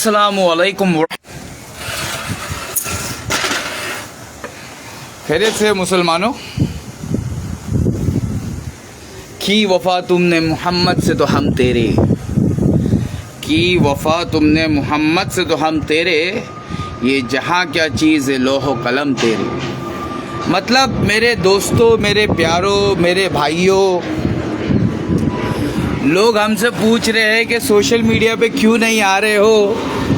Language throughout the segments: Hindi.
अस्सलामुअलैकुम। खैरियत से मुसलमानों, की वफ़ा तुमने मोहम्मद से तो हम तेरे, की वफ़ा तुमने मोहम्मद से तो हम तेरे, ये जहाँ क्या चीज़ है लोहो कलम तेरे। मतलब मेरे दोस्तों, मेरे प्यारों, मेरे भाइयों, लोग हमसे पूछ रहे हैं कि सोशल मीडिया पे क्यों नहीं आ रहे हो,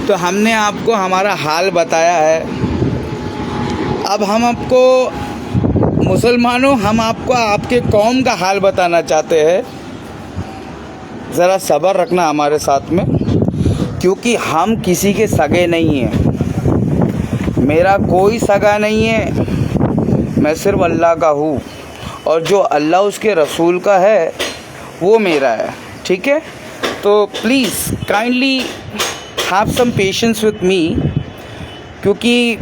तो हमने आपको हमारा हाल बताया है। अब हम आपको मुसलमानों, हम आपको आपके कौम का हाल बताना चाहते हैं। ज़रा सब्र रखना हमारे साथ में, क्योंकि हम किसी के सगे नहीं हैं। मेरा कोई सगा नहीं है, मैं सिर्फ अल्लाह का हूँ, और जो अल्लाह उसके रसूल का है वो मेरा है। ठीक है, तो please kindly have some patience with me, क्योंकि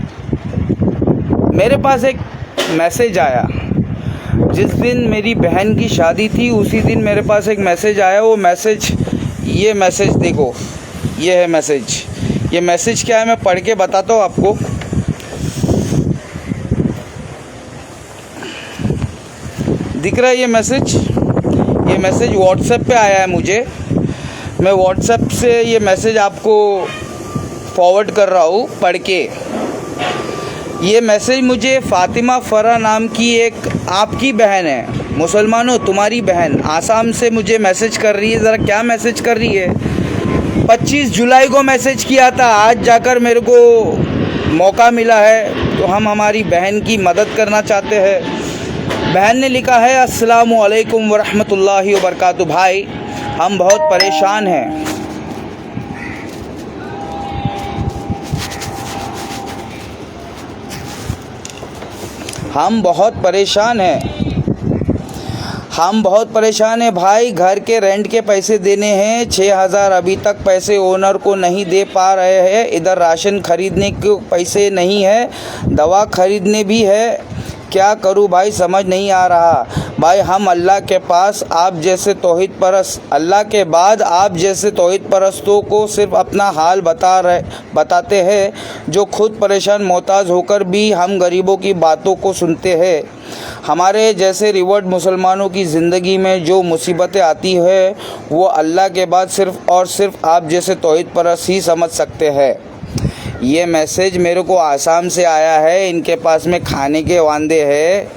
मेरे पास एक मैसेज आया। जिस दिन मेरी बहन की शादी थी उसी दिन मेरे पास एक मैसेज आया। वो मैसेज, ये मैसेज देखो, ये है मैसेज। ये मैसेज क्या है मैं पढ़ के बताता हूँ आपको। दिख रहा है ये मैसेज? ये मैसेज व्हाट्सएप पे आया है मुझे। मैं व्हाट्सएप से ये मैसेज आपको फॉरवर्ड कर रहा हूँ पढ़ के। ये मैसेज मुझे फ़ातिमा फ़रा नाम की एक आपकी बहन है, मुसलमानों तुम्हारी बहन, आसाम से मुझे मैसेज कर रही है। ज़रा क्या मैसेज कर रही है? 25 जुलाई को मैसेज किया था, आज जाकर मेरे को मौका मिला है, तो हम हमारी बहन की मदद करना चाहते हैं। बहन ने लिखा है, अस्सलामु अलैकुम वरहमतुल्लाहि वबरकातुहू। भाई, हम बहुत परेशान हैं। हम बहुत परेशान हैं भाई। घर के रेंट के पैसे देने हैं, 6,000 अभी तक पैसे ओनर को नहीं दे पा रहे हैं। इधर राशन खरीदने के पैसे नहीं है, दवा खरीदने भी है। क्या करूं भाई, समझ नहीं आ रहा। भाई, हम अल्लाह के पास आप जैसे तौहीद परस्त, अल्लाह के बाद आप जैसे तौहीद परस्तों को सिर्फ अपना हाल बताते हैं, जो खुद परेशान मोहताज होकर भी हम गरीबों की बातों को सुनते हैं। हमारे जैसे रिवर्ड मुसलमानों की ज़िंदगी में जो मुसीबतें आती है वो अल्लाह के बाद सिर्फ और सिर्फ आप जैसे तौहीद परस्त ही समझ सकते हैं। ये मैसेज मेरे को आसाम से आया है। इनके पास में खाने के वांदे हैं,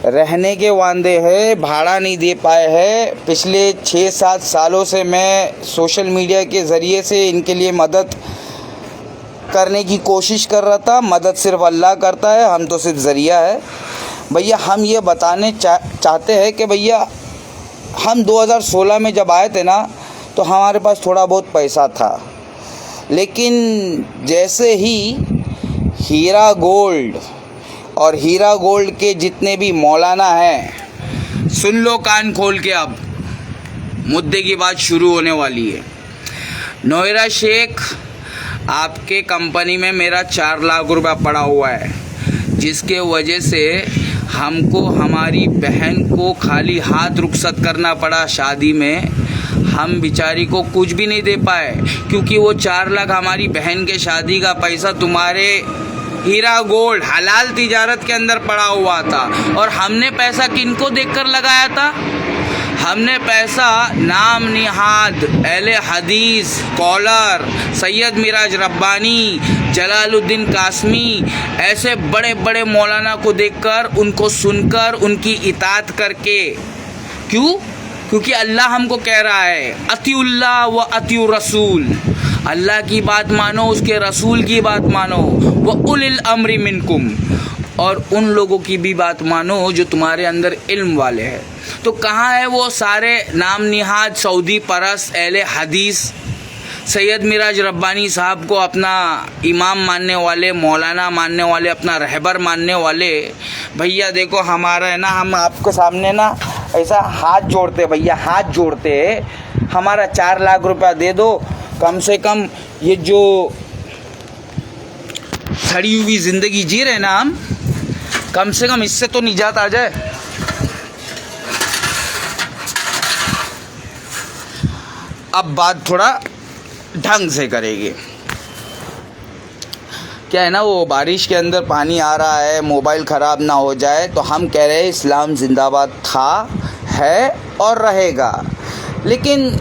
रहने के वांदे हैं, भाड़ा नहीं दे पाए हैं। पिछले 6-7 सालों से मैं सोशल मीडिया के ज़रिए से इनके लिए मदद करने की कोशिश कर रहा था। मदद सिर्फ अल्लाह करता है, हम तो सिर्फ ज़रिया है। भैया, हम ये बताने चाहते हैं कि भैया, हम 2016 में जब आए थे ना, तो हमारे पास थोड़ा बहुत पैसा था, लेकिन जैसे ही हीरा गोल्ड और हीरा गोल्ड के जितने भी मौलाना हैं, सुन लो कान खोल के, अब मुद्दे की बात शुरू होने वाली है। नोएरा शेख, आपके कंपनी में मेरा 4 लाख रुपया पड़ा हुआ है, जिसके वजह से हमको हमारी बहन को खाली हाथ रुखसत करना पड़ा शादी में। हम बेचारी को कुछ भी नहीं दे पाए, क्योंकि वो 4 लाख हमारी बहन के शादी का पैसा तुम्हारे हीरा गोल्ड हलाल तिजारत के अंदर पड़ा हुआ था। और हमने पैसा किनको देखकर लगाया था? हमने पैसा नाम निहाद अहले हदीस स्कॉलर सैयद मिराज रब्बानी, जलालुद्दीन कासमी, ऐसे बड़े बड़े मौलाना को देखकर, उनको सुनकर, उनकी इताअत करके। क्यों? क्योंकि अल्लाह हमको कह रहा है, अतिउल्लाह व अतिउ रसूल, अल्लाह की बात मानो, उसके रसूल की बात मानो, व उलिल अम्रि मिनकुम, और उन लोगों की भी बात मानो जो तुम्हारे अंदर इल्म वाले हैं। तो कहाँ है वो सारे नाम निहाद सऊदी परस्त अहले हदीस, सैयद मिराज रब्बानी साहब को अपना इमाम मानने वाले, मौलाना मानने वाले, अपना रहबर मानने वाले? भैया देखो, हमारा है ना, हम आपके सामने ना ऐसा हाथ जोड़ते भैया, हाथ जोड़ते, हमारा 4 लाख रुपया दे दो। कम से कम ये जो सड़ी हुई ज़िंदगी जी रहे ना हम, कम से कम इससे तो निजात आ जाए। अब बात थोड़ा ढंग से करेंगे। क्या है ना, वो बारिश के अंदर पानी आ रहा है, मोबाइल ख़राब ना हो जाए, तो हम कह रहे हैं इस्लाम जिंदाबाद था, है और रहेगा। लेकिन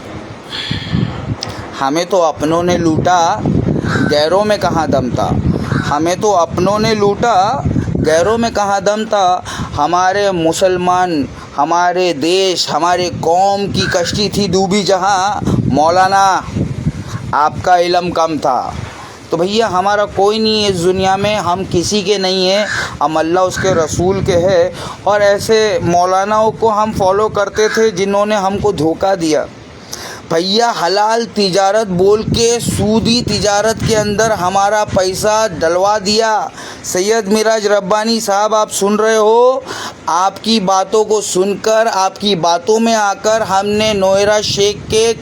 हमें तो अपनों ने लूटा, गैरों में कहाँ दम था। हमें तो अपनों ने लूटा, गैरों में कहाँ दम था। हमारे मुसलमान, हमारे देश, हमारे कौम की कश्ती थी डूबी जहाँ, मौलाना आपका इल्म कम था। तो भैया हमारा कोई नहीं है इस दुनिया में, हम किसी के नहीं हैं, हम अल्लाह उसके रसूल के हैं। और ऐसे मौलानाओं को हम फॉलो करते थे जिन्होंने हमको धोखा दिया। भैया हलाल तिजारत बोल के सूदी तिजारत के अंदर हमारा पैसा डलवा दिया। सैयद मिराज रब्बानी साहब, आप सुन रहे हो? आपकी बातों को सुनकर, आपकी बातों में आकर हमने नोएरा शेख के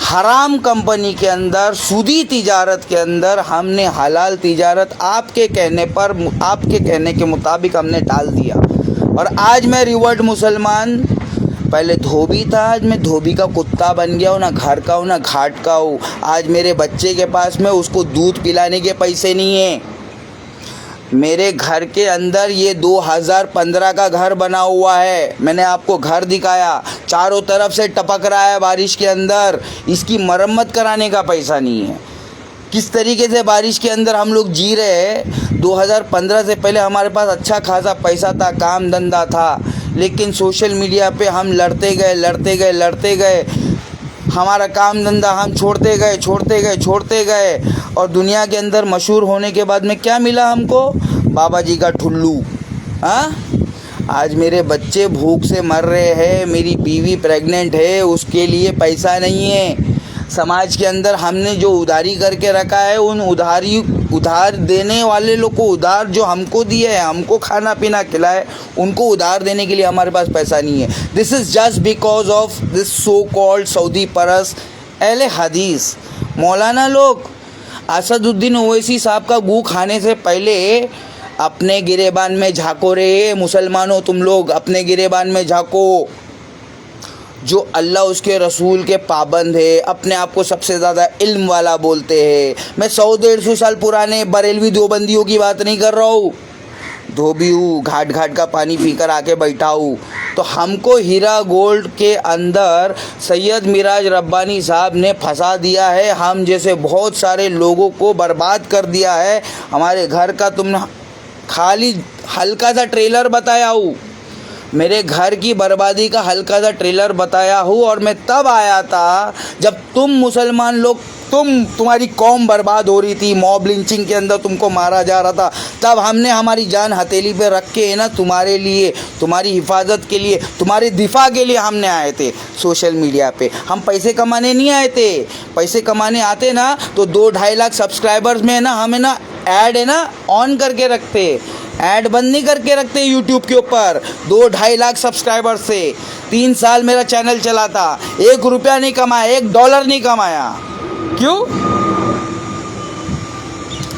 हराम कंपनी के अंदर, सूदी तिजारत के अंदर हमने हलाल तिजारत आपके कहने पर, आपके कहने के मुताबिक हमने डाल दिया। और आज मैं रिवर्ट मुसलमान, पहले धोबी था, आज मैं धोबी का कुत्ता बन गया हूँ। ना घर का हूँ ना घाट का हूँ। आज मेरे बच्चे के पास में उसको दूध पिलाने के पैसे नहीं हैं। मेरे घर के अंदर ये 2015 का घर बना हुआ है। मैंने आपको घर दिखाया, चारों तरफ से टपक रहा है बारिश के अंदर। इसकी मरम्मत कराने का पैसा नहीं है। किस तरीके से बारिश के अंदर हम लोग जी रहे हैं। 2015 से पहले हमारे पास अच्छा खासा पैसा था, काम धंधा था, लेकिन सोशल मीडिया पे हम लड़ते गए। हमारा काम धंधा हम छोड़ते गए। और दुनिया के अंदर मशहूर होने के बाद में क्या मिला हमको? बाबा जी का ठुल्लू। हाँ, आज मेरे बच्चे भूख से मर रहे हैं, मेरी बीवी प्रेग्नेंट है, उसके लिए पैसा नहीं है। समाज के अंदर हमने जो उधारी करके रखा है, उन उधार देने वाले लोग को, उधार जो हमको दिए है, हमको खाना पीना खिलाए, उनको उधार देने के लिए हमारे पास पैसा नहीं है। This is just because of this so called Saudi परस अहले हदीस मौलाना लोग। असदुद्दीन ओवैसी साहब का गू खाने से पहले अपने गिरेबान में झाँको रे मुसलमानों, तुम लोग अपने गिरेबान में झाँको। जो अल्लाह उसके रसूल के पाबंद है, अपने आप को सबसे ज़्यादा इल्म वाला बोलते हैं। मैं 100-150 साल पुराने बरेलवी देवबंदियों की बात नहीं कर रहा हूँ। धोबी हूँ, घाट का पानी पीकर आके बैठा हूँ। तो हमको हीरा गोल्ड के अंदर सैयद मिराज रब्बानी साहब ने फंसा दिया है। हम जैसे बहुत सारे लोगों को बर्बाद कर दिया है। हमारे घर का तुमने खाली हल्का सा ट्रेलर बताया हूँ, मेरे घर की बर्बादी का हल्का सा ट्रेलर बताया हूँ। और मैं तब आया था जब तुम मुसलमान लोग, तुम्हारी कौम बर्बाद हो रही थी, मॉब लिंचिंग के अंदर तुमको मारा जा रहा था। तब हमने हमारी जान हथेली पे रख के, है ना, तुम्हारे लिए, तुम्हारी हिफाजत के लिए, तुम्हारे दिफा के लिए हमने आए थे सोशल मीडिया पे। हम पैसे कमाने नहीं आए थे। पैसे कमाने आते ना तो 2-2.5 लाख सब्सक्राइबर्स में, है ना, हमें ना ऐड, है ना, ऑन करके रखते, ऐड बंद नहीं करके रखते यूट्यूब के ऊपर। 2-2.5 लाख सब्सक्राइबर से 3 साल मेरा चैनल चला था। 1 रुपया नहीं कमाया, $1 नहीं कमाया। क्यों?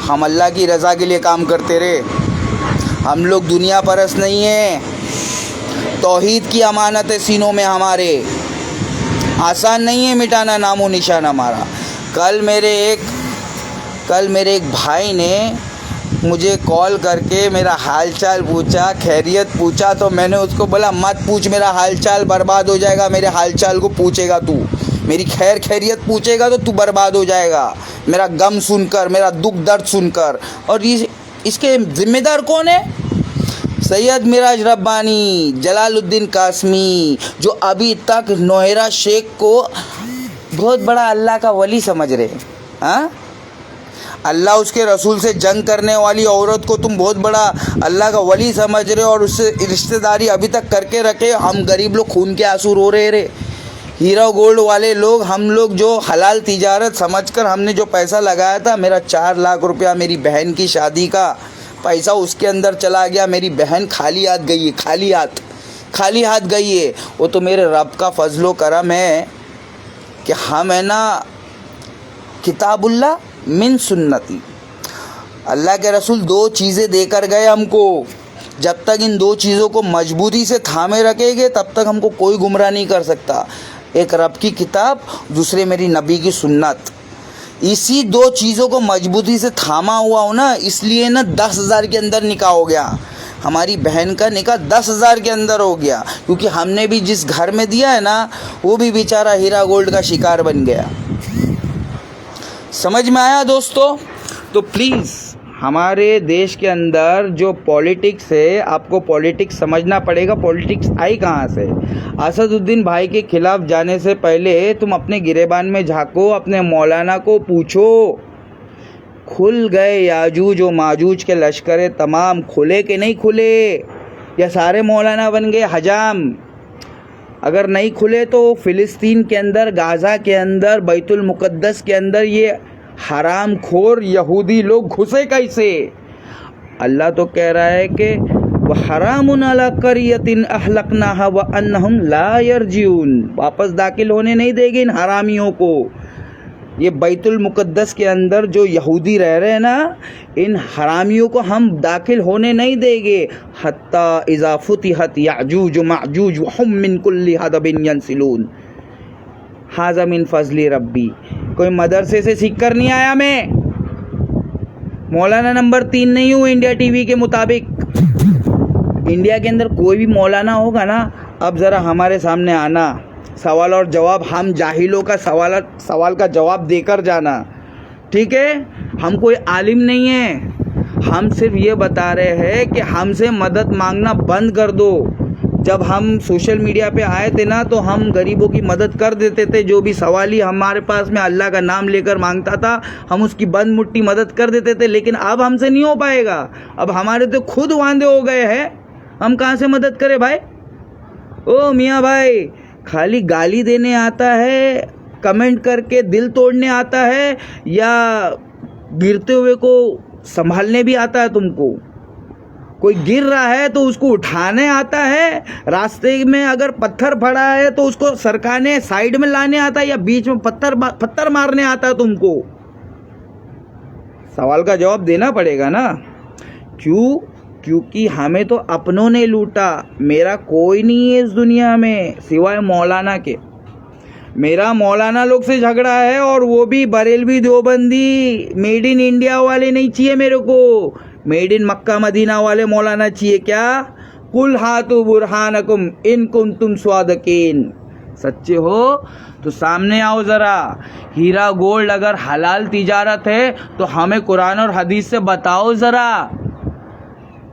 हम अल्लाह की रज़ा के लिए काम करते रहे। हम लोग दुनिया परस्त नहीं है। तौहीद की अमानत है सीनों में हमारे। आसान नहीं है मिटाना नामो निशान हमारा। कल मेरे एक भाई ने मुझे कॉल करके मेरा हालचाल पूछा, खैरियत पूछा। तो मैंने उसको बोला मत पूछ मेरा हालचाल, बर्बाद हो जाएगा। मेरे हालचाल को पूछेगा तू, मेरी खैरियत पूछेगा तो तू बर्बाद हो जाएगा, मेरा गम सुनकर, मेरा दुख दर्द सुनकर। और इसके ज़िम्मेदार कौन है? सैयद मिराज रब्बानी, जलालुद्दीन कासमी, जो अभी तक नोएरा शेख को बहुत बड़ा अल्लाह का वली समझ रहे। हाँ, अल्लाह उसके रसूल से जंग करने वाली औरत को तुम बहुत बड़ा अल्लाह का वली समझ रहे हो, और उससे रिश्तेदारी अभी तक करके रखे। हम गरीब लोग खून के आंसू रो रहे रे। हीरा गोल्ड वाले लोग, हम लोग जो हलाल तिजारत समझकर हमने जो पैसा लगाया था, मेरा 4 लाख रुपया मेरी बहन की शादी का पैसा उसके अंदर चला गया। मेरी बहन खाली हाथ गई है, खाली हाथ गई है। वो तो मेरे रब का फजलो करम है कि हम, है ना, किताबुल्लाह मिन सुन्नती, अल्लाह के रसूल 2 चीज़ें देकर गए हमको। जब तक इन 2 चीज़ों को मजबूती से थामे रखेंगे तब तक हमको कोई गुमराह नहीं कर सकता। एक रब की किताब, दूसरे मेरी नबी की सुन्नत। इसी दो चीज़ों को मजबूती से थामा हुआ हो ना, इसलिए ना 10,000 के अंदर निकाह हो गया। हमारी बहन का निकाह 10,000 के अंदर हो गया, क्योंकि हमने भी जिस घर में दिया है ना, वो भी बेचारा हीरा गोल्ड का शिकार बन गया। समझ में आया दोस्तों? तो प्लीज़ हमारे देश के अंदर जो पॉलिटिक्स है, आपको पॉलिटिक्स समझना पड़ेगा। पॉलिटिक्स आई कहाँ से? असदुद्दीन भाई के खिलाफ जाने से पहले तुम अपने गिरेबान में झांको, अपने मौलाना को पूछो, खुल गए याजूज और माजूज के लश्कर तमाम, खुले कि नहीं खुले, या सारे मौलाना बन गए हजाम? अगर नहीं खुले तो फ़िलिस्तीन के अंदर, गाज़ा के अंदर, बैतुल मुक़द्दस के अंदर ये हराम खोर यहूदी लोग घुसे कैसे? अल्लाह तो कह रहा है कि वह हरामुन अला क़रियतिन अहलकनाहा व अन्नहुम ला यरजिऊन, वापस दाखिल होने नहीं देंगे इन हरामियों को। ये बैतुल मुक़द्दस के अंदर जो यहूदी रह रहे हैं ना, इन हरामियों को हम दाखिल होने नहीं देंगे। हत्ता इज़ा फुतिहत याजूज व माजूज व हुम मिन कुल्ली हदबिन यंसिलून, हाज़ा मिन फज़ली रब्बी। कोई मदरसे से सीख कर नहीं आया मैं, मौलाना नंबर 3 नहीं हूँ इंडिया टीवी के मुताबिक। इंडिया के अंदर कोई भी मौलाना होगा ना, अब ज़रा हमारे सामने आना, सवाल और जवाब, हम जाहिलों का सवाल का जवाब देकर जाना, ठीक है? हम कोई आलिम नहीं है, हम सिर्फ ये बता रहे हैं कि हमसे मदद मांगना बंद कर दो। जब हम सोशल मीडिया पे आए थे ना, तो हम गरीबों की मदद कर देते थे। जो भी सवाली हमारे पास में अल्लाह का नाम लेकर मांगता था, हम उसकी बंद मुट्ठी मदद कर देते थे। लेकिन अब हमसे नहीं हो पाएगा, अब हमारे तो खुद वांदे हो गए हैं, हम कहाँ से मदद करें भाई? ओ मियाँ भाई, खाली गाली देने आता है, कमेंट करके दिल तोड़ने आता है, या गिरते हुए को संभालने भी आता है तुमको? कोई गिर रहा है तो उसको उठाने आता है, रास्ते में अगर पत्थर पड़ा है तो उसको सरकाने साइड में लाने आता है, या बीच में पत्थर मारने आता है तुमको? सवाल का जवाब देना पड़ेगा ना। क्यों? क्योंकि हमें तो अपनों ने लूटा। मेरा कोई नहीं है इस दुनिया में सिवाय मौलाना के। मेरा मौलाना लोग से झगड़ा है, और वो भी Barelvi Deobandi, made in India वाले नहीं चाहिए मेरे को, मेड इन मक्का मदीना वाले मौलाना चाहिए। क्या? कुल हातु बुरहानकुम इन कुंतुम स्वादिकीन, सच्चे हो तो सामने आओ ज़रा। हीरा गोल्ड अगर हलाल तिजारत है तो हमें कुरान और हदीस से बताओ ज़रा।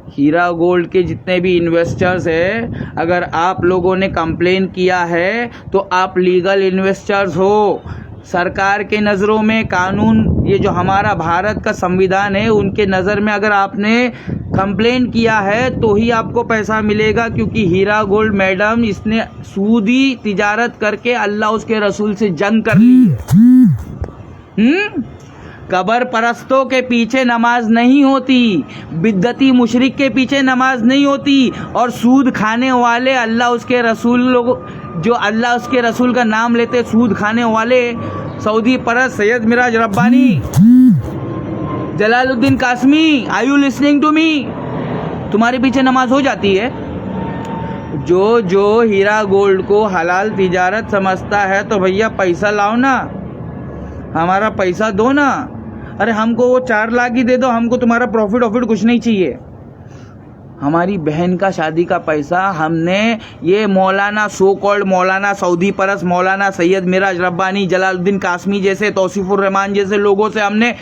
हीरा गोल्ड के जितने भी इन्वेस्टर्स हैं, अगर आप लोगों ने कंप्लेन किया है तो आप लीगल इन्वेस्टर्स हो। सरकार के नज़रों में, कानून, ये जो हमारा भारत का संविधान है, उनके नज़र में अगर आपने कंप्लेन किया है तो ही आपको पैसा मिलेगा। क्योंकि हीरा गोल्ड मैडम, इसने सूदी तिजारत करके अल्लाह उसके रसूल से जंग कर ली है। कबर परस्तों के पीछे नमाज नहीं होती, बिद्दती मुशरिक के पीछे नमाज नहीं होती, और सूद खाने वाले अल्लाह उसके रसूल लोग, जो अल्लाह उसके रसूल का नाम लेते, सूद खाने वाले सऊदी परस्त Syed Miraj Rabbani, Jalaluddin Qasmi, are you listening to me? तुम्हारे पीछे नमाज हो जाती है? जो हीरा गोल्ड को हलाल तिजारत समझता है तो भैया पैसा लाओ ना, हमारा पैसा दो ना। अरे हमको वो 4 लाख ही दे दो, हमको तुम्हारा प्रॉफिट कुछ नहीं चाहिए। हमारी बहन का शादी का पैसा हमने ये मौलाना, सो कॉल्ड मौलाना, सऊदी परस मौलाना सैयद मिराज रब्बानी, जलालुद्दीन कासमी जैसे, तौसीफुर रहमान जैसे लोगों से हमने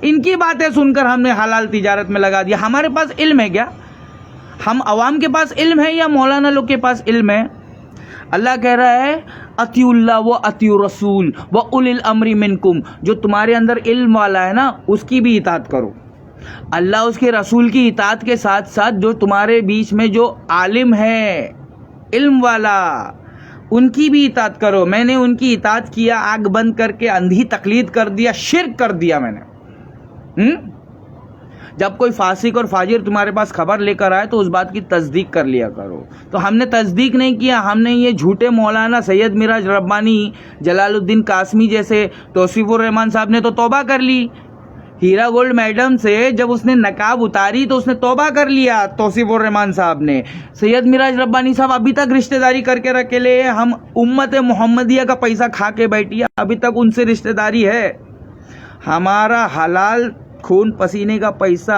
इनकी बातें सुनकर हमने हलाल तिजारत में लगा दिया। हमारे पास इल्म है क्या? हम अवाम के पास इल्म है या मौलाना लोग के पास इल्म है? अल्लाह कह रहा है अतिउल्लाह व अतिउ रसूल व उलिल अमरी मिनकुम, जो तुम्हारे अंदर इल्म वाला है ना, उसकी भी इताअत करो। अल्लाह उसके रसूल की इताअत के साथ साथ जो तुम्हारे बीच में जो आलिम है, इल्म वाला, उनकी भी इताअत करो। मैंने उनकी इताअत किया, आग बंद करके अंधी तकलीद कर दिया, शिर्क कर दिया मैंने। जब कोई फासिक और फाजिर तुम्हारे पास खबर लेकर आए तो उस बात की तस्दीक कर लिया करो। तो हमने तस्दीक नहीं किया, हमने ये झूठे मौलाना सैयद मिराज रब्बानी, जलालुद्दीन कासमी जैसे, तौसीफुर रहमान साहब ने तो तौबा कर ली। हीरा गोल्ड मैडम से जब उसने नकाब उतारी तो उसने तौबा कर लिया तौसीफुर रहमान साहब ने। सैयद मिराज रब्बानी साहब अभी तक रिश्तेदारी करके रखे ले, हम उम्मत मोहम्मदिया का पैसा खा के बैठी है, अभी तक उनसे रिश्तेदारी है। हमारा हलाल खून पसीने का पैसा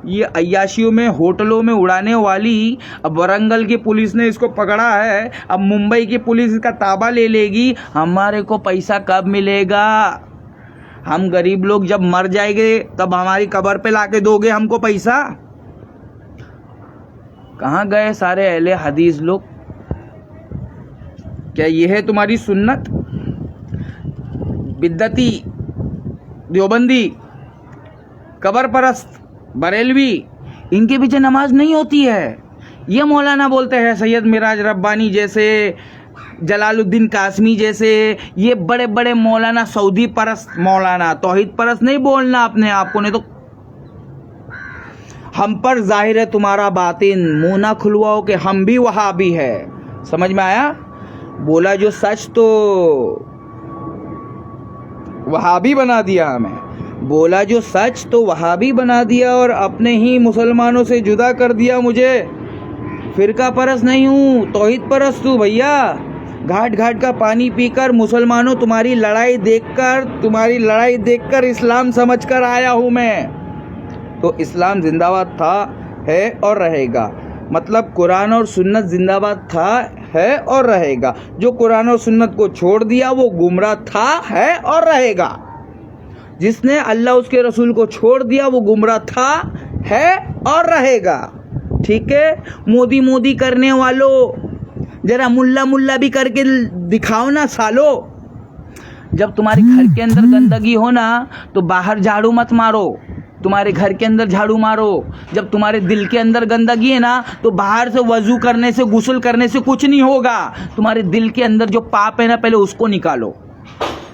ये अय्याशियों में होटलों में उड़ाने वाली, अब वरंगल की पुलिस ने इसको पकड़ा है, अब मुंबई की पुलिस इसका ताबा ले लेगी। हमारे को पैसा कब मिलेगा? हम गरीब लोग जब मर जाएंगे तब हमारी कब्र पे लाके दोगे हमको पैसा? कहाँ गए सारे अहले हदीस लोग? क्या ये है तुम्हारी सुन्नत? बिद्दती, देवबंदी, कबर परस्त, बरेलवी, इनके पीछे नमाज नहीं होती है। ये मौलाना बोलते हैं, सैयद मिराज रब्बानी जैसे, जलालुद्दीन कासमी जैसे, ये बड़े बड़े मौलाना, सऊदी परस्त मौलाना, तौहीद परस्त नहीं बोलना अपने आप को, नहीं तो हम पर जाहिर है तुम्हारा बातिन। मुंह ना खुलवाओ कि हम भी वहाबी है। समझ में आया? बोला जो सच तो वहाबी बना दिया हमें, बोला जो सच तो वहाबी बना दिया और अपने ही मुसलमानों से जुदा कर दिया मुझे। फिरका परस्त नहीं हूँ, तौहीद परस्त हूँ भैया। घाट घाट का पानी पीकर मुसलमानों तुम्हारी लड़ाई देखकर इस्लाम समझकर आया हूँ मैं। तो इस्लाम जिंदाबाद था, है और रहेगा। मतलब कुरान और सुन्नत जिंदाबाद था, है और रहेगा। जो कुरान और सुन्नत को छोड़ दिया वो गुमराह था, है और रहेगा। जिसने अल्लाह उसके रसूल को छोड़ दिया वो गुमराह था, है और रहेगा। ठीक है? मोदी मोदी करने वालों, जरा मुल्ला मुल्ला भी करके दिखाओ ना सालो। जब तुम्हारे घर के अंदर गंदगी हो ना तो बाहर झाड़ू मत मारो, तुम्हारे घर के अंदर झाड़ू मारो। जब तुम्हारे दिल के अंदर गंदगी है ना तो बाहर से वजू करने से, गुस्ल करने से कुछ नहीं होगा। तुम्हारे दिल के अंदर जो पाप है ना पहले उसको निकालो।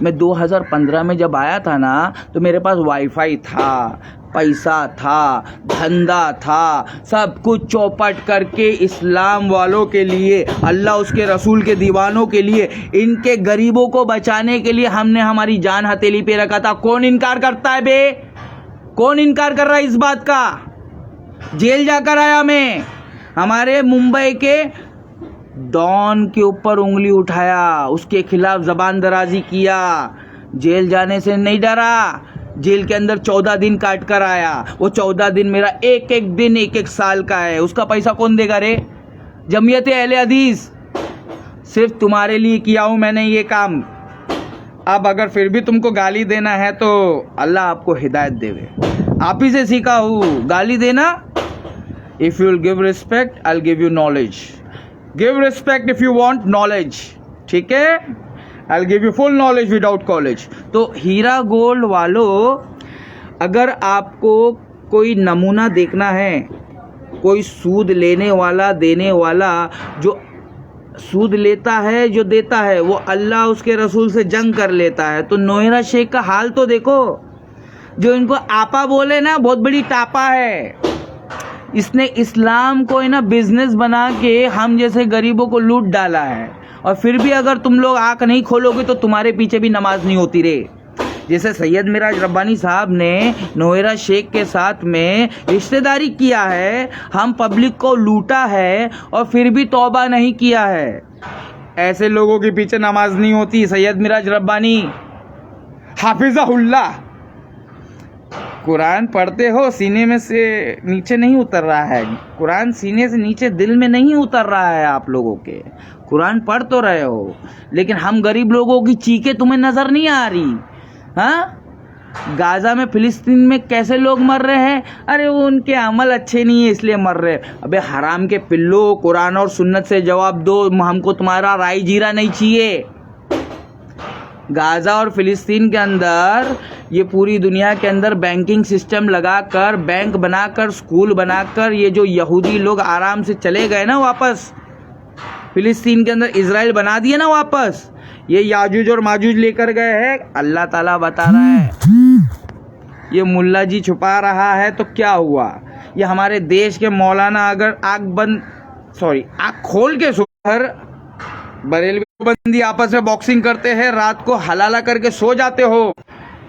मैं 2015 में जब आया था ना तो मेरे पास वाईफाई था, पैसा था, धंधा था, सब कुछ चौपट करके इस्लाम वालों के लिए, अल्लाह उसके रसूल के दीवानों के लिए, इनके गरीबों को बचाने के लिए हमने हमारी जान हथेली पे रखा था। कौन इनकार करता है बे? कौन इनकार कर रहा है इस बात का? जेल जाकर आया मैं। हमारे मुंबई के डॉन के ऊपर उंगली उठाया, उसके खिलाफ जबान दराजी किया, जेल जाने से नहीं डरा। जेल के अंदर 14 दिन काट कर आया। वो 14 दिन मेरा एक एक दिन एक एक साल का है। उसका पैसा कौन देगा रे? जमीयत अहले हदीस। सिर्फ तुम्हारे लिए किया हूं मैंने ये काम। अब अगर फिर भी तुमको गाली देना है तो अल्लाह आपको हिदायत देवे। आप ही से सीखा हूँ गाली देना। If you will give respect I will give you knowledge. Give respect if you want knowledge. ठीक है? I will give you full knowledge without college. तो हीरा गोल्ड वालों, अगर आपको कोई नमूना देखना है, कोई सूद लेने वाला देने वाला, जो सूद लेता है, जो देता है, वो अल्लाह उसके रसूल से जंग कर लेता है, तो नोएरा शेख का हाल तो देखो। जो इनको आपा बोले ना, बहुत बड़ी टापा है। इसने इस्लाम को ना बिजनेस बना के हम जैसे गरीबों को लूट डाला है। और फिर भी अगर तुम लोग आंख नहीं खोलोगे तो तुम्हारे पीछे भी नमाज नहीं होती रे। जैसे सैयद मिराज रब्बानी साहब ने नोएरा शेख के साथ में रिश्तेदारी किया है, हम पब्लिक को लूटा है और फिर भी तौबा नहीं किया है। ऐसे लोगों के पीछे नमाज नहीं होती। सैयद मिराज रब्बानी हाफिज़हुल्लाह, कुरान पढ़ते हो, सीने में से नीचे नहीं उतर रहा है। कुरान सीने से नीचे दिल में नहीं उतर रहा है आप लोगों के। कुरान पढ़ तो रहे हो, लेकिन हम गरीब लोगों की चीखें तुम्हें नजर नहीं आ रही। हाँ, गाजा में, फिलिस्तीन में कैसे लोग मर रहे हैं? अरे वो उनके अमल अच्छे नहीं है इसलिए मर रहे। अबे हराम के पिल्लो, कुरान और सुन्नत से जवाब दो। हमको तुम्हारा राई जीरा नहीं चाहिए। गाजा और फिलिस्तीन के अंदर, ये पूरी दुनिया के अंदर बैंकिंग सिस्टम लगाकर, बैंक बनाकर, स्कूल बनाकर, ये जो यहूदी लोग आराम से चले गए ना वापस, फिलिस्तीन के अंदर इजराइल बना दिए ना वापस, ये याजूज और माजूज लेकर गए हैं। अल्लाह ताला बता रहा है, ये मुल्ला जी छुपा रहा है तो क्या हुआ? ये हमारे देश के मौलाना अगर आँख खोल के हर बरेलवी बंदी आपस में बॉक्सिंग करते हैं, रात को हलाला करके सो जाते हो।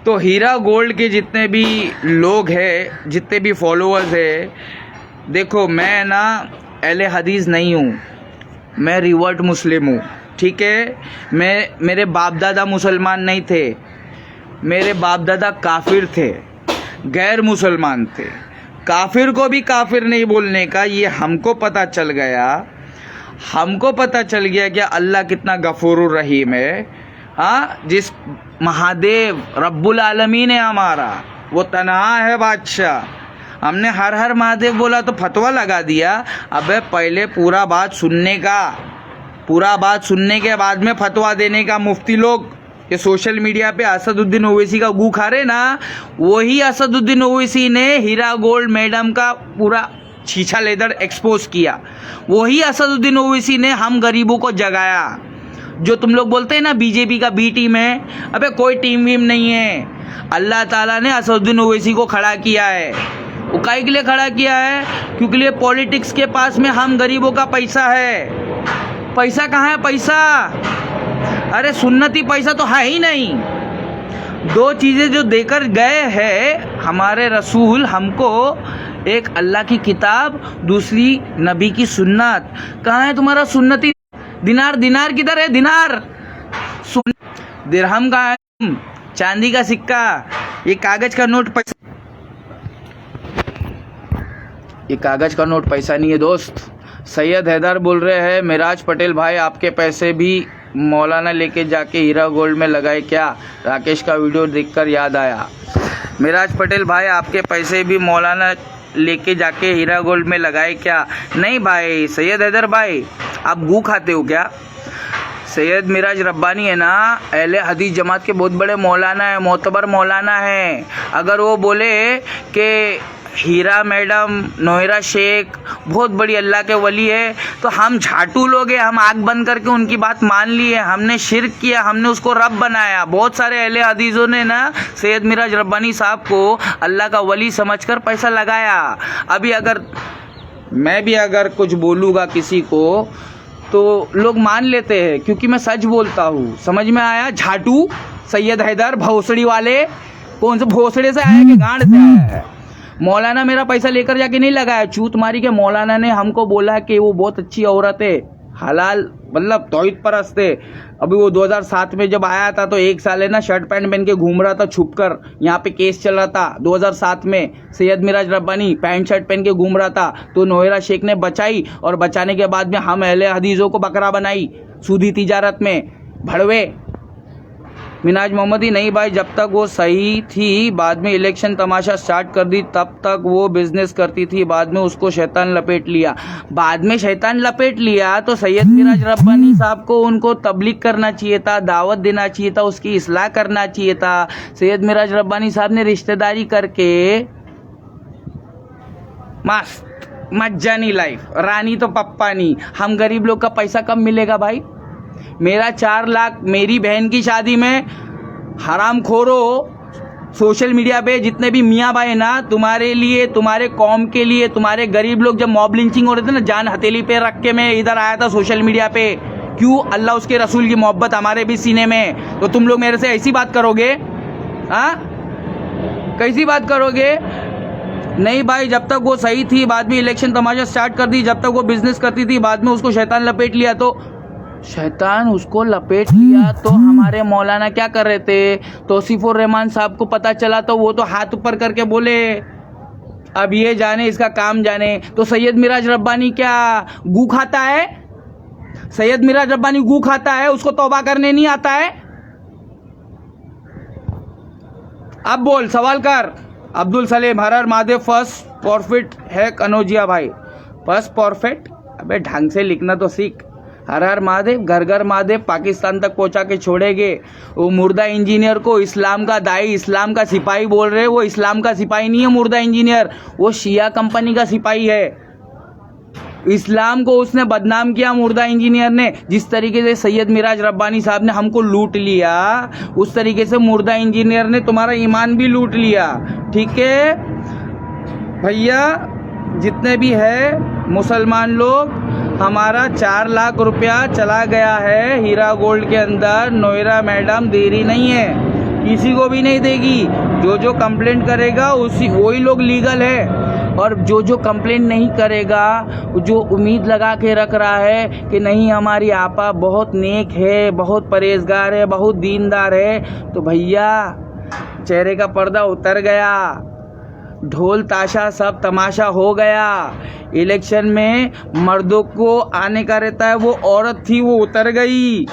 तो हीरा गोल्ड के जितने भी लोग हैं, जितने भी फॉलोअर्स हैं, देखो मैं ना अहले हदीस नहीं हूँ, मैं रिवर्ट मुस्लिम हूँ। ठीक है? मेरे बाप दादा मुसलमान नहीं थे। मेरे बाप दादा काफिर थे, गैर मुसलमान थे। काफिर को भी काफिर नहीं बोलने का ये हमको पता चल गया। हमको पता चल गया कि अल्लाह कितना गफूरुर रहीम है। हाँ, जिस महादेव रब्बुल आलमीन है हमारा, वो तन्हा है बादशाह। हमने हर हर महादेव बोला तो फतवा लगा दिया। अबे पहले पूरा बात सुनने का, पूरा बात सुनने के बाद में फतवा देने का। मुफ्ती लोग ये सोशल मीडिया पे असदुद्दीन ओवैसी का गू खा रहे ना, वही असदुद्दीन ओवैसी ने हीरा गोल्ड मैडम का पूरा छीछा लेदर एक्सपोज किया। वही असदुद्दीन ओवैसी ने हम गरीबों को जगाया। जो तुम लोग बोलते हैं ना बीजेपी का बी टीम है, अबे कोई टीम वीम नहीं है। अल्लाह ताला ने असदुद्दीन ओवैसी को खड़ा किया है। वो काहे के लिए खड़ा किया है? क्योंकि लिए पॉलिटिक्स के पास में हम गरीबों का पैसा है। पैसा कहाँ है? पैसा, अरे सुन्नती पैसा तो है ही नहीं। दो चीज़ें जो देकर गए हैं हमारे रसूल हमको, एक अल्लाह की किताब, दूसरी नबी की सुन्नत। कहाँ है तुम्हारा सुन्नती? दिनार, दिनार किधर है? दिनार, दिरहम कहाँ है? चांदी का सिक्का, ये कागज का नोट पैसा, ये कागज का नोट पैसा नहीं है दोस्त। सैयद हैदर बोल रहे हैं, मिराज पटेल भाई आपके पैसे भी मौलाना लेके जाके हीरा गोल्ड में लगाए क्या? राकेश का वीडियो देखकर याद आया। मिराज पटेल भाई आपके पैसे भी मौलाना लेके जाके हीरा गोल्ड में लगाए क्या? नहीं भाई सैयद हैदर भाई, आप गू खाते हो क्या? सैयद मिराज रब्बानी है ना, अहले हदीस जमात के बहुत बड़े मौलाना है, मोतबर मौलाना है। अगर वो बोले कि हीरा मैडम, नोहरा शेख बहुत बड़ी अल्लाह के वली है, तो हम झाटू लोग हैं, हम आँख बंद करके उनकी बात मान लिए। हमने शिर्क किया, हमने उसको रब बनाया। बहुत सारे अहले हदीसों ने ना सैयद मिराज रब्बानी साहब को अल्लाह का वली समझकर पैसा लगाया। अभी अगर मैं भी अगर कुछ बोलूँगा किसी को तो लोग मान लेते हैं, क्योंकि मैं सच बोलता हूँ। समझ में आया? झाटू सैयद हैदर भोसड़ी वाले, कौन से भोसड़े से आया कि गांड से आया है? मौलाना मेरा पैसा लेकर जाके नहीं लगाया। चूत मारी के मौलाना ने हमको बोला कि वो बहुत अच्छी औरत है, हलाल मतलब तौहीद परस्त है। अभी वो 2007 में जब आया था तो एक साल है ना शर्ट पैंट पहन के घूम रहा था छुपकर, यहाँ पे केस चल रहा था 2007 में। सैयद मिराज रब्बानी पैंट शर्ट पहन के घूम रहा था, तो नोहरा शेख ने बचाई, और बचाने के बाद में हम अहले हदीसों को बकरा बनाई सूदी तिजारत में। भड़वे मिनाज मोहम्मदी नहीं भाई, जब तक वो सही थी, बाद में इलेक्शन तमाशा स्टार्ट कर दी, तब तक वो बिजनेस करती थी, बाद में उसको शैतान लपेट लिया। बाद में शैतान लपेट लिया तो सैयद मिराज रब्बानी साहब को उनको तबलीग करना चाहिए था, दावत देना चाहिए था, उसकी इस्लाह करना चाहिए था। सैयद मिराज रब्बानी साहब ने रिश्तेदारी करके मस्त मज्जानी लाइफ, रानी तो पप्पा नहीं। हम गरीब लोग का पैसा कब मिलेगा भाई? मेरा 4 लाख मेरी बहन की शादी में, हराम खोरो सोशल मीडिया पे जितने भी मियाँ भाई ना, तुम्हारे लिए, तुम्हारे कौम के लिए, तुम्हारे गरीब लोग जब मॉब लिंचिंग हो रहे थे ना, जान हथेली पे रख के मैं इधर आया था सोशल मीडिया पे। क्यों? अल्लाह उसके रसूल की मोहब्बत हमारे भी सीने में। तो तुम लोग मेरे से ऐसी बात करोगे? हाँ, कैसी बात करोगे? नहीं भाई, जब तक वो सही थी, बाद में इलेक्शन तमाशा स्टार्ट कर दी। जब तक वो बिजनेस करती थी, बाद में उसको शैतान लपेट लिया। तो शैतान उसको लपेट लिया तो हमारे मौलाना क्या कर रहे थे? तौसीफुर रहमान साहब को पता चला तो वो तो हाथ ऊपर करके बोले अब ये जाने इसका काम जाने। तो सैयद मिराज रब्बानी क्या गू खाता है? सैयद मिराज रब्बानी गू खाता है? उसको तौबा करने नहीं आता है? अब बोल, सवाल कर। अब्दुल सलीम, हर हर महादेव फर्स्ट प्रॉफिट है कनौजिया भाई। First profit? अबे ढंग से लिखना तो सीख। हर हर महादेव, घर घर महादेव पाकिस्तान तक पहुंचा के छोड़ेंगे। वो मुर्दा इंजीनियर को इस्लाम का दाई, इस्लाम का सिपाही बोल रहे। वो इस्लाम का सिपाही नहीं है मुर्दा इंजीनियर, वो शिया कंपनी का सिपाही है। इस्लाम को उसने बदनाम किया मुर्दा इंजीनियर ने। जिस तरीके से सैयद मिराज रब्बानी साहब ने हमको लूट लिया, उस तरीके से मुर्दा इंजीनियर ने तुम्हारा ईमान भी लूट लिया। ठीक है भैया, जितने भी है मुसलमान लोग, हमारा 4 लाख रुपया चला गया है हीरा गोल्ड के अंदर। नोहरा मैडम दे रही नहीं है, किसी को भी नहीं देगी। जो कंप्लेंट करेगा उसी वही लोग लीगल है, और जो कंप्लेंट नहीं करेगा, जो उम्मीद लगा के रख रहा है कि नहीं हमारी आपा बहुत नेक है, बहुत परहेजगार है, बहुत दीनदार है, तो भैया चेहरे का पर्दा उतर गया, ढोल ताशा सब तमाशा हो गया। इलेक्शन में मर्दों को आने का रहता है, वो औरत थी वो उतर गई।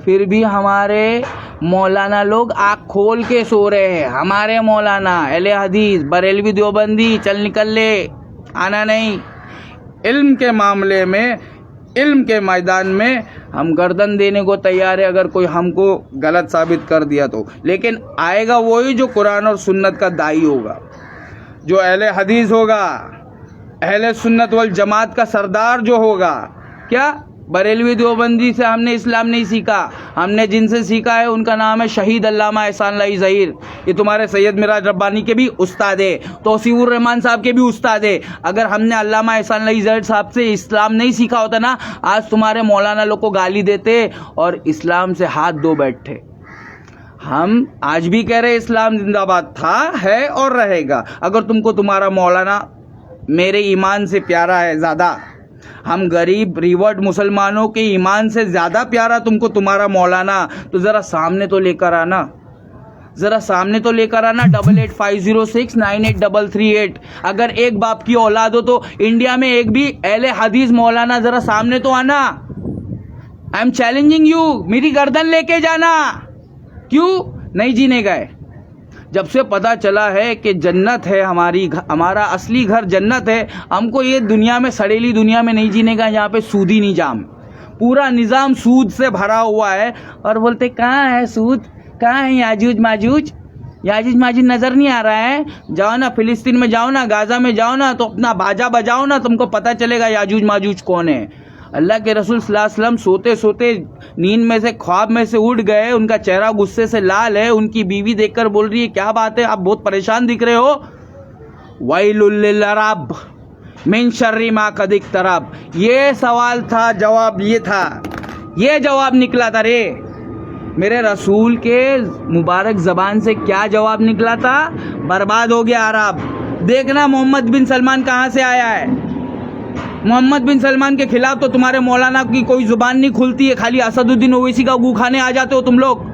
फिर भी हमारे मौलाना लोग आँख खोल के सो रहे हैं। हमारे मौलाना अहले हदीस बरेलवी देवबंदी चल निकल ले, आना नहीं। इल्म के मामले में, इल्म के मैदान में हम गर्दन देने को तैयार है अगर कोई हमको गलत साबित कर दिया तो। लेकिन आएगा वही जो कुरान और सुन्नत का दाई होगा, जो अहले हदीस होगा, अहले सुन्नत वल जमात का सरदार जो होगा। क्या बरेलवी देवबंदी से हमने इस्लाम नहीं सीखा, हमने जिनसे सीखा है उनका नाम है शहीद अल्लामा एहसान लाई ज़हीर। ये तुम्हारे सैयद मिराज रब्बानी के भी उस्ताद है, तौसीफुर रहमान साहब के भी उस्ताद है। अगर हमने अल्लामा एहसान लाई ज़हीर साहब से इस्लाम नहीं सीखा होता ना, आज तुम्हारे मौलाना लोग को गाली देते और इस्लाम से हाथ धो बैठे। हम आज भी कह रहे इस्लाम जिंदाबाद था, है और रहेगा। अगर तुमको तुम्हारा मौलाना मेरे ईमान से प्यारा है ज़्यादा, हम गरीब रिवर्ट मुसलमानों के ईमान से ज़्यादा प्यारा तुमको तुम्हारा मौलाना, तो ज़रा सामने तो लेकर आना, ज़रा सामने तो लेकर आना। 8850698338। अगर एक बाप की औलाद हो तो इंडिया में एक भी अहले हदीस मौलाना ज़रा सामने तो आना। आई एम चैलेंजिंग यू, मेरी गर्दन लेके जाना। क्यों नहीं जीने गए? जब से पता चला है कि जन्नत है हमारा असली घर जन्नत है, हमको ये दुनिया में, सड़ेली दुनिया में नहीं जीने का, जहाँ पे सूदी निजाम, पूरा निज़ाम सूद से भरा हुआ है। और बोलते कहाँ है सूद, कहाँ है याजूज माजूज? याजूज माजूज नज़र नहीं आ रहा है? जाओ ना फिलिस्तीन में, जाओ ना गाज़ा में, जाओ ना तो अपना बाजा बजाओ ना, तुमको पता चलेगा याजूज माजूज कौन है। अल्लाह के रसूल सल्लल्लाहु अलैहि वसल्लम सोते सोते नींद में से, ख्वाब में से उठ गए, उनका चेहरा गुस्से से लाल है। उनकी बीवी देखकर बोल रही है क्या बात है, आप बहुत परेशान दिख रहे हो। वाइलुल लिल अरब मिन शर्रि मा कद इक्तरब। ये सवाल था, जवाब ये था, ये जवाब निकला था रे। मेरे रसूल के मुबारक ज़बान से क्या जवाब निकला था? बर्बाद हो गया अरब। देखना मोहम्मद बिन सलमान कहाँ से आया है। मोहम्मद बिन सलमान के खिलाफ तो तुम्हारे मौलाना की कोई जुबान नहीं खुलती है, खाली असदुद्दीन ओवैसी का गू खाने आ जाते हो तुम लोग।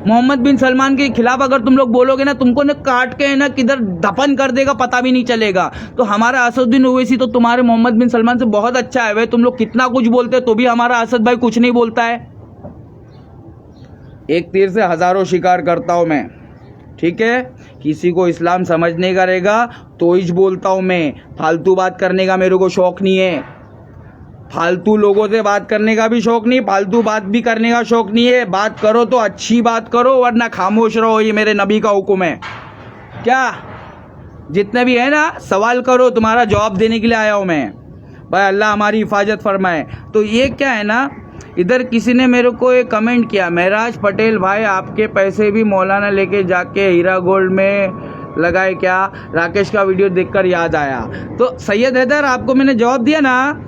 मोहम्मद बिन सलमान के खिलाफ अगर तुम लोग बोलोगे ना, तुमको ना काट के ना किधर दफन कर देगा, पता भी नहीं चलेगा। तो हमारा असदुद्दीन ओवैसी तो तुम्हारे मोहम्मद बिन सलमान से बहुत अच्छा है। वे तुम लोग कितना कुछ बोलते तो भी हमारा असद भाई कुछ नहीं बोलता है। एक तीर से हजारों शिकार करता हूं मैं, ठीक है। किसी को इस्लाम समझने का रहेगा तो ही बोलता हूँ मैं, फालतू बात करने का मेरे को शौक नहीं है। फालतू लोगों से बात करने का भी शौक नहीं, फालतू बात भी करने का शौक नहीं है। बात करो तो अच्छी बात करो, वरना खामोश रहो, ये मेरे नबी का हुक्म है। क्या जितने भी है ना, सवाल करो, तुम्हारा जवाब देने के लिए आया हूँ मैं भाई। अल्लाह हमारी हिफाजत फरमाए। तो ये क्या है ना, इधर किसी ने मेरे को एक कमेंट किया, महराज पटेल भाई आपके पैसे भी मौलाना लेके जाके हीरा गोल्ड में लगाए क्या? राकेश का वीडियो देखकर याद आया। तो सैयद हैदर आपको मैंने जवाब दिया ना,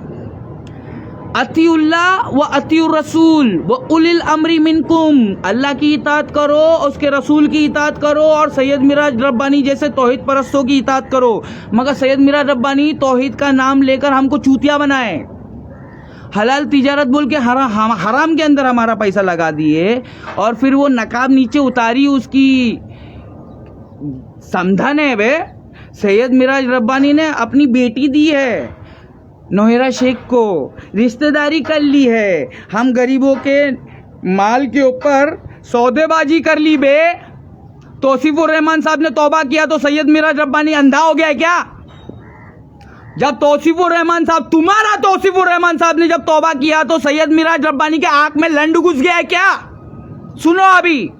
अतीउल्लाह व अतीउर रसूल व उलिल अमरी मिनकुम। अल्लाह की इताअत करो, उसके रसूल की इताअत करो, और सैयद मिराज रब्बानी जैसे तौहीद परस्तों की इताअत करो। मगर सैयद मिराज रब्बानी तौहीद का नाम लेकर हमको चूतिया बनाए, हलाल तिजारत बोल के हराम के अंदर हमारा पैसा लगा दिए, और फिर वो नकाब नीचे उतारी, उसकी समझा ने वे। सैयद मिराज रब्बानी ने अपनी बेटी दी है नोहेरा शेख को, रिश्तेदारी कर ली है, हम गरीबों के माल के ऊपर सौदेबाजी कर ली बे। तौसीफुर रहमान साहब ने तौबा किया तो सैयद मिराज रब्बानी अंधा हो गया है क्या? जब तौसीफुर रहमान साहब, तुम्हारा तौसीफुर रहमान साहब ने जब तौबा किया तो सैयद मिराज रब्बानी के आंख में लंड घुस गया है क्या? सुनो अभी,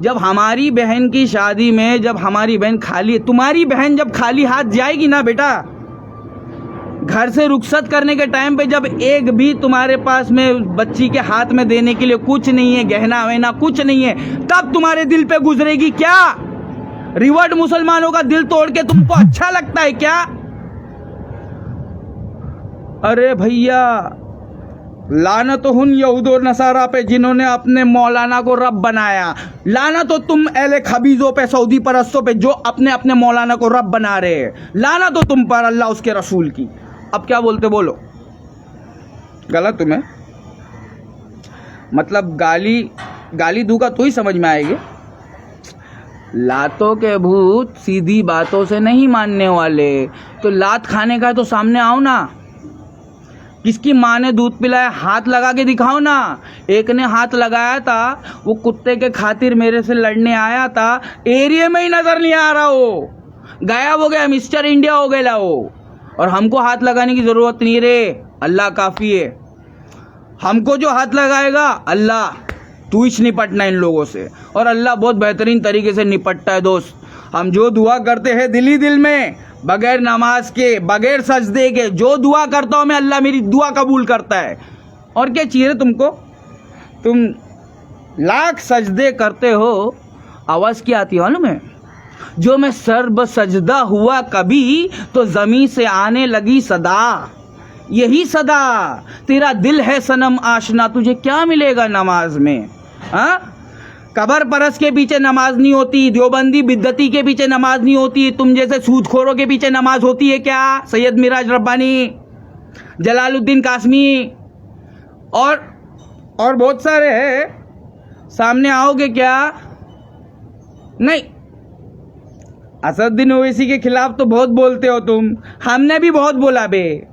जब हमारी बहन की शादी में, जब हमारी बहन खाली, तुम्हारी बहन जब खाली हाथ जाएगी ना बेटा, घर से रुखसत करने के टाइम पे जब एक भी तुम्हारे पास में बच्ची के हाथ में देने के लिए कुछ नहीं है, गहना वहना कुछ नहीं है, तब तुम्हारे दिल पे गुजरेगी क्या? रिवर्ट मुसलमानों का दिल तोड़ के तुमको अच्छा लगता है क्या? अरे भैया, लानत हुन यहूद और नसारा पे जिन्होंने अपने मौलाना को रब बनाया। लानत हो तुम अहले खबीजों पे, सऊदी परस्तों पे, जो अपने अपने मौलाना को रब बना रहे हैं। लानत हो तुम पर, अल्लाह उसके रसूल की। अब क्या बोलते बोलो, गलत तुम्हें मतलब गाली दूंगा तो ही समझ में आएगी। लातों के भूत सीधी बातों से नहीं मानने वाले, तो लात खाने का है तो सामने आओ ना। किसकी माँ ने दूध पिलाया, हाथ लगा के दिखाओ ना। एक ने हाथ लगाया था, वो कुत्ते के खातिर मेरे से लड़ने आया था, एरिया में ही नजर नहीं आ रहा, वो गायब हो गया, मिस्टर इंडिया हो गया वो। और हमको हाथ लगाने की जरूरत नहीं रे, अल्लाह काफी है। हमको जो हाथ लगाएगा अल्लाह, तू ही निपटना इन लोगों से, और अल्लाह बहुत बेहतरीन तरीके से निपटता है दोस्त। हम जो दुआ करते हैं दिल ही दिल में, बगैर नमाज के, बगैर सजदे के, जो दुआ करता हूँ मैं, अल्लाह मेरी दुआ कबूल करता है। और क्या चाहिए तुमको? तुम लाख सजदे करते हो, आवाज़ क्या आती है मालूम है? जो मैं सर्ब सजदा हुआ कभी, तो ज़मीं से आने लगी सदा। यही सदा, तेरा दिल है सनम आशना, तुझे क्या मिलेगा नमाज में? हाँ, कबर परस के पीछे नमाज नहीं होती, देवबंदी बिद्दती के पीछे नमाज नहीं होती, तुम जैसे सूदखोरों के पीछे नमाज होती है क्या? सैयद मिराज रब्बानी, जलालुद्दीन कासमी और बहुत सारे हैं। सामने आओगे क्या? नहीं। असदुद्दीन ओवैसी के खिलाफ तो बहुत बोलते हो तुम, हमने भी बहुत बोला बे।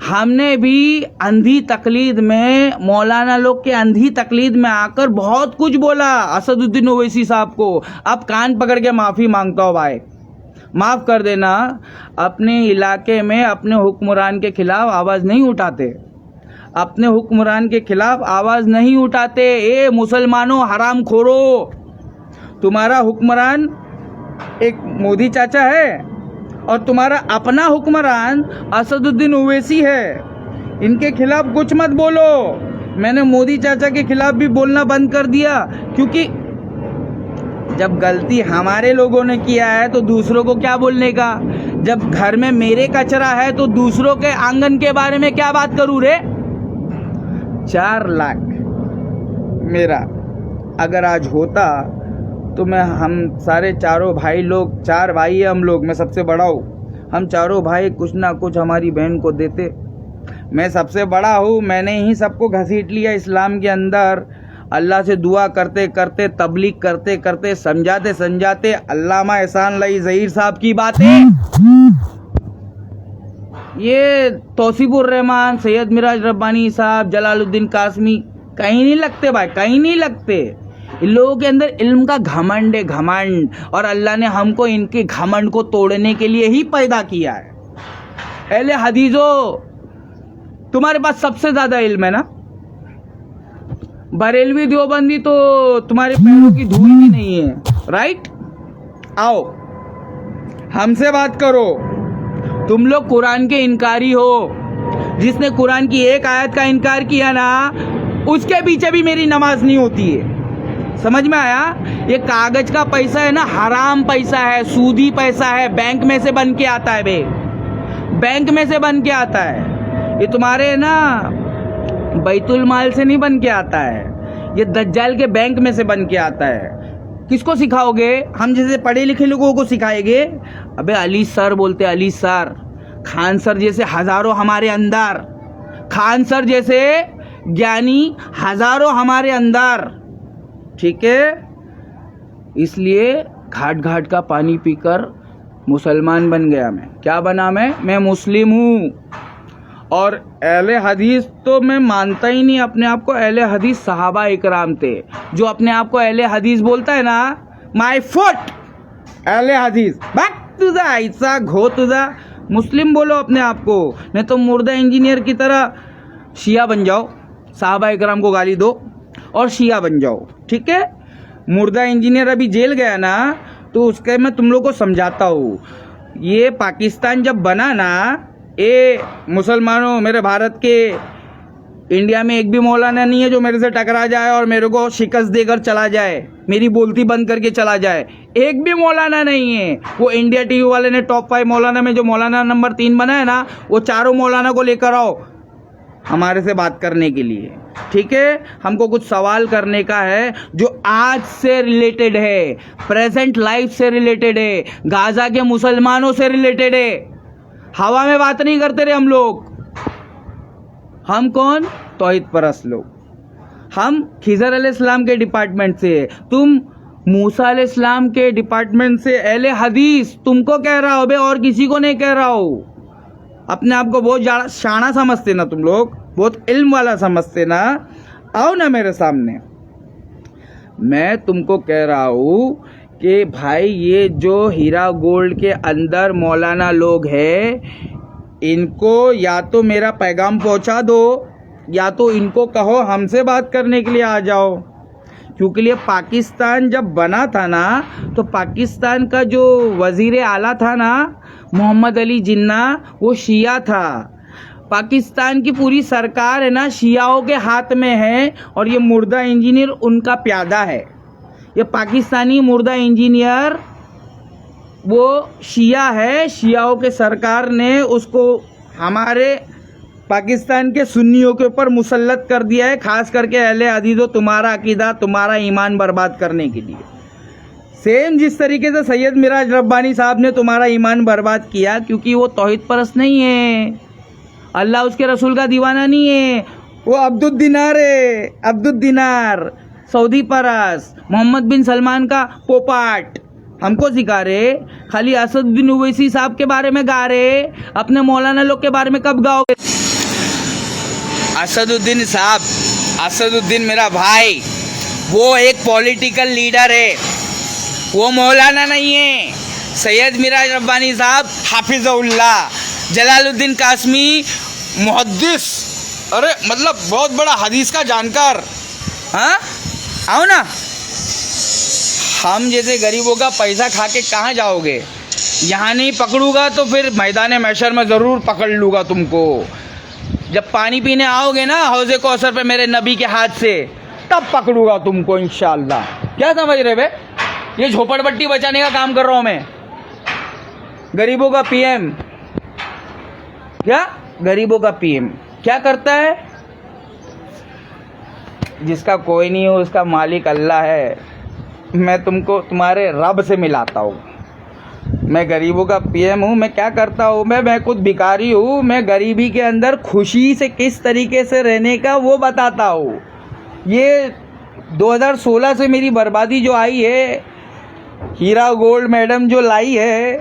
हमने भी अंधी तकलीद में, मौलाना लोग के अंधी तकलीद में आकर बहुत कुछ बोला असदुद्दीन ओवैसी साहब को। अब कान पकड़ के माफ़ी मांगता हूँ भाई, माफ़ कर देना। अपने इलाके में अपने हुक्मरान के खिलाफ आवाज़ नहीं उठाते, अपने हुक्मरान के खिलाफ आवाज़ नहीं उठाते। ए मुसलमानों, हराम खोरो, तुम्हारा हुक्मरान एक मोदी चाचा है और तुम्हारा अपना हुक्मरान असदुद्दीन ओवैसी है। इनके खिलाफ कुछ मत बोलो। मैंने मोदी चाचा के खिलाफ भी बोलना बंद कर दिया, क्योंकि जब गलती हमारे लोगों ने किया है तो दूसरों को क्या बोलने का? जब घर में मेरे कचरा है तो दूसरों के आंगन के बारे में क्या बात करूं रे? 4 लाख मेरा अगर आज होता तो मैं, हम सारे चारों भाई लोग, 4 भाई है हम लोग, मैं सबसे बड़ा हूँ, हम चारों भाई कुछ ना कुछ हमारी बहन को देते। मैं सबसे बड़ा हूँ, मैंने ही सबको घसीट लिया इस्लाम के अंदर। अल्लाह से दुआ करते करते, तबलीग करते करते, समझाते समझाते, अल्लामा एहसान लाई ज़हीर साहब की बातें, ये तौसीफुर रहमान, सैयद मिराज रब्बानी साहब, जलालुद्दीन कासमी, कहीं नहीं लगते भाई, कहीं नहीं लगते। इन लोगों के अंदर इल्म का घमंड है, घमंड, और अल्लाह ने हमको इनके घमंड को तोड़ने के लिए ही पैदा किया है। अहले हदीसो, तुम्हारे पास सबसे ज्यादा इल्म है ना? बरेलवी देवबंदी तो तुम्हारे पैरों की धूल भी नहीं है, राइट? आओ हमसे बात करो। तुम लोग कुरान के इनकारी हो। जिसने कुरान की एक आयत का इनकार किया ना, उसके पीछे भी मेरी नमाज नहीं होती है। समझ में आया? ये कागज का पैसा है ना, हराम पैसा है, सूदी पैसा है, बैंक में से बन के आता है बे, बैंक में से बन के आता है। ये तुम्हारे ना बैतुल माल से नहीं बन के आता है, ये दज्जाल के बैंक में से बन के आता है। किसको सिखाओगे? हम जैसे पढ़े लिखे लोगों को सिखाएंगे? अबे अली सर बोलते, अली सर, खान सर जैसे हजारों हमारे अंदर, खान सर जैसे ज्ञानी हजारों हमारे अंदर, ठीक है? इसलिए घाट घाट का पानी पीकर मुसलमान बन गया मैं। क्या बना मैं मुस्लिम हूँ। और अहले हदीस तो मैं मानता ही नहीं अपने आप को। अहले हदीस सहाबा इकराम थे। जो अपने आप को अहले हदीस बोलता है ना, माय फुट अहले हदीस, बक तुझा ऐसा घो तुझा। मुस्लिम बोलो अपने आप को, नहीं तो मुर्दा इंजीनियर की तरह शिया बन जाओ, सहाबा इकराम को गाली दो और शिया बन जाओ, ठीक है? मुर्दा इंजीनियर अभी जेल गया ना, तो उसके मैं तुम लोग को समझाता हूँ। ये पाकिस्तान जब बना ना, ये मुसलमानों, मेरे भारत के, इंडिया में एक भी मौलाना नहीं है जो मेरे से टकरा जाए और मेरे को शिकस्त देकर चला जाए, मेरी बोलती बंद करके चला जाए। एक भी मौलाना नहीं है। वो इंडिया टीवी वाले ने टॉप 5 मौलाना में जो मौलाना नंबर 3 बना है ना, वो चारों मौलाना को लेकर आओ हमारे से बात करने के लिए, ठीक है? हमको कुछ सवाल करने का है जो आज से रिलेटेड है, प्रेजेंट लाइफ से रिलेटेड है, गाजा के मुसलमानों से रिलेटेड है। हवा में बात नहीं करते रहे हम लोग। हम कौन? तौहीद परस्त लोग। हम खिजर अलैहिस्सलाम के डिपार्टमेंट से। तुम मूसा अलैहिस्सलाम के डिपार्टमेंट से अहले हदीस तुमको कह रहा हो बे, और किसी को नहीं कह रहा हो। अपने आप को बहुत ज़्यादा शाना समझते ना तुम लोग, बहुत इल्म वाला समझते ना। आओ ना मेरे सामने। मैं तुमको कह रहा हूँ कि भाई ये जो हीरा गोल्ड के अंदर मौलाना लोग हैं, इनको या तो मेरा पैगाम पहुँचा दो या तो इनको कहो हमसे बात करने के लिए आ जाओ। क्योंकि लिए पाकिस्तान जब बना था ना, तो पाकिस्तान का जो वज़ीर आला था ना मोहम्मद अली जिन्ना, वो शिया था। पाकिस्तान की पूरी सरकार है ना शियाओं के हाथ में है, और ये मुर्दा इंजीनियर उनका प्यादा है। ये पाकिस्तानी मुर्दा इंजीनियर वो शिया है, शियाओं के सरकार ने उसको हमारे पाकिस्तान के सुन्नियों के ऊपर मुसल्लत कर दिया है, खास करके अहले हदीसों तुम्हारा अकीदा, तुम्हारा ईमान बर्बाद करने के लिए। सेम जिस तरीके से सैयद मिराज रब्बानी साहब ने तुम्हारा ईमान बर्बाद किया, क्योंकि वो तौहीद परस्त नहीं है, अल्लाह उसके रसूल का दीवाना नहीं है, वो अब्दुद्दीनार है, अब्दुद्दीनार सऊदी परस्त, मोहम्मद बिन सलमान का पोपाट। हमको सिखा रहे, खाली असदुद्दीन ओवैसी साहब के बारे में गा रहे, अपने मौलाना लोग के बारे में कब गाओगे? असदुद्दीन साहब, असदुद्दीन मेरा भाई, वो एक पॉलिटिकल लीडर है, वो मौलाना नहीं है। सैयद मिराज रब्बानी साहब हाफिज़उल्लाह, जलालुद्दीन कासमी मुहद्दिस, अरे मतलब बहुत बड़ा हदीस का जानकार। हाँ आओ ना। हम जैसे गरीबों का पैसा खा के कहाँ जाओगे? यहाँ नहीं पकड़ूंगा तो फिर मैदान महशर में ज़रूर पकड़ लूँगा तुमको। जब पानी पीने आओगे ना हौज़े कौसर पे मेरे नबी के हाथ से, तब पकड़ूंगा तुमको इंशाअल्लाह। क्या समझ रहे बे? ये झोपड़पट्टी बचाने का काम कर रहा हूँ मैं, गरीबों का पीएम। क्या गरीबों का पीएम क्या करता है? जिसका कोई नहीं हो उसका मालिक अल्लाह है। मैं तुमको तुम्हारे रब से मिलाता हूँ। मैं गरीबों का पीएम हूँ। मैं क्या करता हूँ? मैं खुद भिखारी हूँ। मैं गरीबी के अंदर खुशी से किस तरीके से रहने का वो बताता हूँ। ये 2016 से मेरी बर्बादी जो आई है, हीरा गोल्ड मैडम जो लाई है,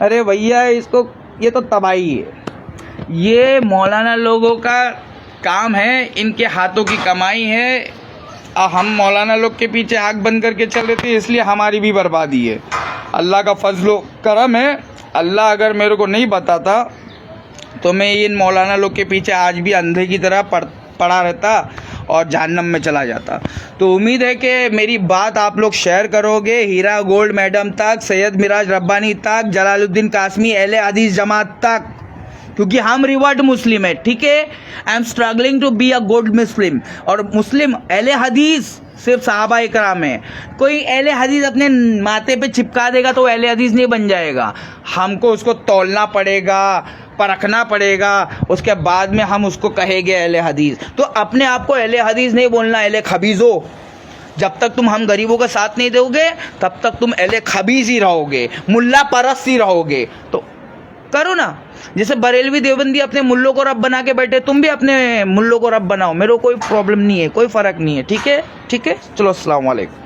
अरे भैया इसको, ये तो तबाही है। ये मौलाना लोगों का काम है, इनके हाथों की कमाई है। हम मौलाना लोग के पीछे आँख बंद करके चल रहे थे, इसलिए हमारी भी बर्बादी है। अल्लाह का फजलो करम है। अल्लाह अगर मेरे को नहीं बताता तो मैं इन मौलाना लोग के पीछे आज भी अंधे की तरह पड़ा रहता और जहन्नम में चला जाता। तो उम्मीद है कि मेरी बात आप लोग शेयर करोगे हीरा गोल्ड मैडम तक, सैयद मिराज रब्बानी तक, जलालुद्दीन कासमी अहले हदीस जमात तक, क्योंकि हम रिवर्ट मुस्लिम है। ठीक है, I am struggling to be a good Muslim. और मुस्लिम अहले हदीस सिर्फ सहाबा इकराम है। कोई अहले हदीस अपने माथे पे चिपका देगा तो अहले हदीस नहीं बन जाएगा। हमको उसको तौलना पड़ेगा, परखना पड़ेगा, उसके बाद में हम उसको कहेंगे अहले हदीस। तो अपने आप को अहले हदीस नहीं बोलना, अहले खबीज़ो। जब तक तुम हम गरीबों का साथ नहीं दोगे तब तक तुम अहले खबीज़ ही रहोगे, मुल्ला परस्त ही रहोगे। तो करो ना, जैसे बरेलवी देवबंदी अपने मुल्लों को रब बना के बैठे, तुम भी अपने मुल्लों को रब बनाओ। मेरे को कोई प्रॉब्लम नहीं है, कोई फ़र्क नहीं है। ठीक है, ठीक है, चलो अस्सलाम वालेकुम।